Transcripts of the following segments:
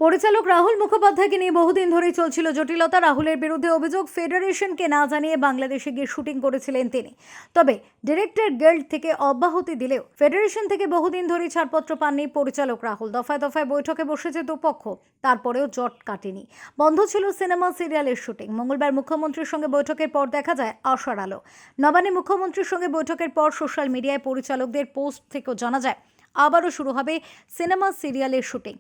পরিচালক রাহুল মুখোপাধ্যায়কে নিয়ে বহুদিন ধরেই চলছিল জটিলতা। রাহুলের বিরুদ্ধে অভিযোগ ফেডারেশনকে না জানিয়ে বাংলাদেশে গিয়ে শুটিং করেছিলেন তিনি। তবে ডিরেক্টর গিল্ড থেকে অব্যাহতি দিলেও ফেডারেশন থেকে বহুদিন ধরেই ছাড়পত্র পাননি পরিচালক রাহুল। দফায় দফায় বৈঠকে বসেছে দুপক্ষ, তারপরেও জট কাটেনি। বন্ধ ছিল সিনেমা সিরিয়ালের শুটিং। মঙ্গলবার মুখ্যমন্ত্রীর সঙ্গে বৈঠকের পর দেখা যায় আশার আলো। নবান্নে মুখ্যমন্ত্রীর সঙ্গে বৈঠকের পর সোশ্যাল মিডিয়ায় পরিচালকদের পোস্ট থেকেও জানা যায় আবারও শুরু হবে সিনেমা সিরিয়ালের শুটিং।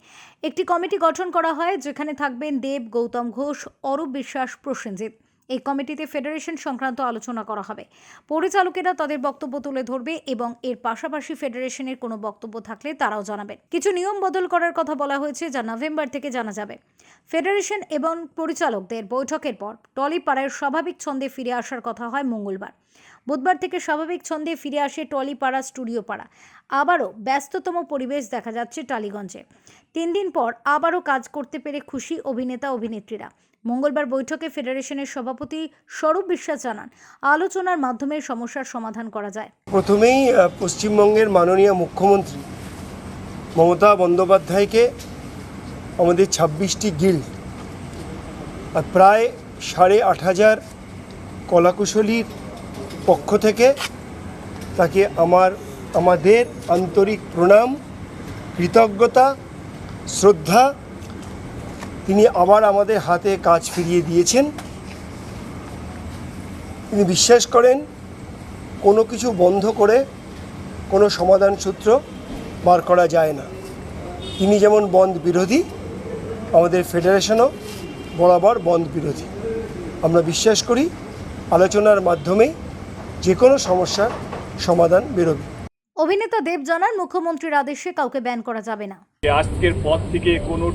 একটি কমিটি গঠন করা হয়, যেখানে থাকবেন দেব, গৌতম ঘোষ, অরূপ বিশ্বাস, প্রসেনজিৎ। এই কমিটিতে ফেডারেশন সংক্রান্ত আলোচনা করা হবে। পরিচালকেরা তাদের বক্তব্য তুলে ধরবে এবং এর পাশাপাশি ফেডারেশনের কোনো বক্তব্য থাকলে তারাও জানাবেন। কিছু নিয়ম বদল করার কথা বলা হয়েছে, যা নভেম্বর থেকে জানা যাবে। ফেডারেশন এবং পরিচালকদের বৈঠকের পর টলিপাড়ার স্বাভাবিক ছন্দে ফিরে আসার কথা হয় মঙ্গলবার। বুধবার থেকে স্বাভাবিক ছন্দে ফিরে আসে টলিপাড়া, স্টুডিও পাড়া। আবারও ব্যস্ততম পরিবেশ দেখা যাচ্ছে টালিগঞ্জে। 3 দিন পর আবারও কাজ করতে পেরে খুশি অভিনেতা অভিনেত্রীরা। মঙ্গলবার বৈঠকে ফেডারেশনের সভাপতি স্বরূপ বিশ্বাস জানান, আলোচনার মাধ্যমে সমস্যার সমাধান করা যায়। প্রথমেই পশ্চিমবঙ্গের মাননীয় মুখ্যমন্ত্রী মমতা বন্দ্যোপাধ্যায়কে আমাদের 26টি গিল্ড আর প্রায় 8,500 কলাকুশলীর পক্ষ থেকে তাকে আমাদের আন্তরিক প্রণাম, কৃতজ্ঞতা, শ্রদ্ধা। তিনি আবার আমাদের হাতে কাজ ফিরিয়ে দিয়েছেন। তিনি বিশ্বাস করেন কোনো কিছু বন্ধ করে কোনো সমাধান সূত্র বার করা যায় না। তিনি যেমন বন্ধ বিরোধী, আমাদের ফেডারেশনও বরাবর বন্ধ বিরোধী। আমরা বিশ্বাস করি আলোচনার মাধ্যমেই যে কোনো সমস্যার সমাধান বেরোবে। অভিনেতা দেব জানান, মুখ্যমন্ত্রীর আদেশে কাউকে ব্যান করা যাবে না। আজকের পর থেকে কোনো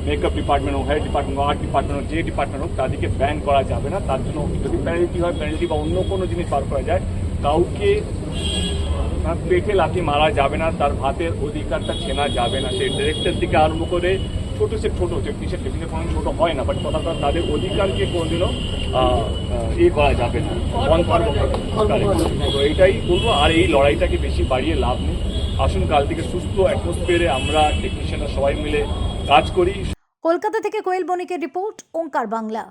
মেকআপ ডিপার্টমেন্ট হোক, হেয়ার ডিপার্টমেন্ট হোক, আর্ট ডিপার্টমেন্ট হোক, যে ডিপার্টমেন্ট হোক, তাদেরকে ব্যান করা যাবে না। তার জন্য যদি পেনাল্টি হয়, পেনাল্টি বা অন্য কোনো জিনিস বার করা যায়, কাউকে পেটে লাথি মারা যাবে না, তার ভাতের অধিকারটা ছেনা যাবে না। সেই ডিরেক্টর থেকে আরম্ভ করে ছোটো সে টেকনিশিয়ান কোনো ছোটো হয় না, বাট কথা তাদের অধিকারকে কোনোদিনও করা যাবে না, বন্ধ করবো। এইটাই বলবো। আর এই লড়াইটাকে বেশি বাড়িয়ে লাভ নেই। আসুন কাল থেকে সুস্থ অ্যাটমসফিয়ারে আমরা টেকনিশিয়ানরা সবাই মিলে কাজ করি। কলকাতা থেকে কোয়েল বণিকের রিপোর্ট, ওঙ্কার বাংলা।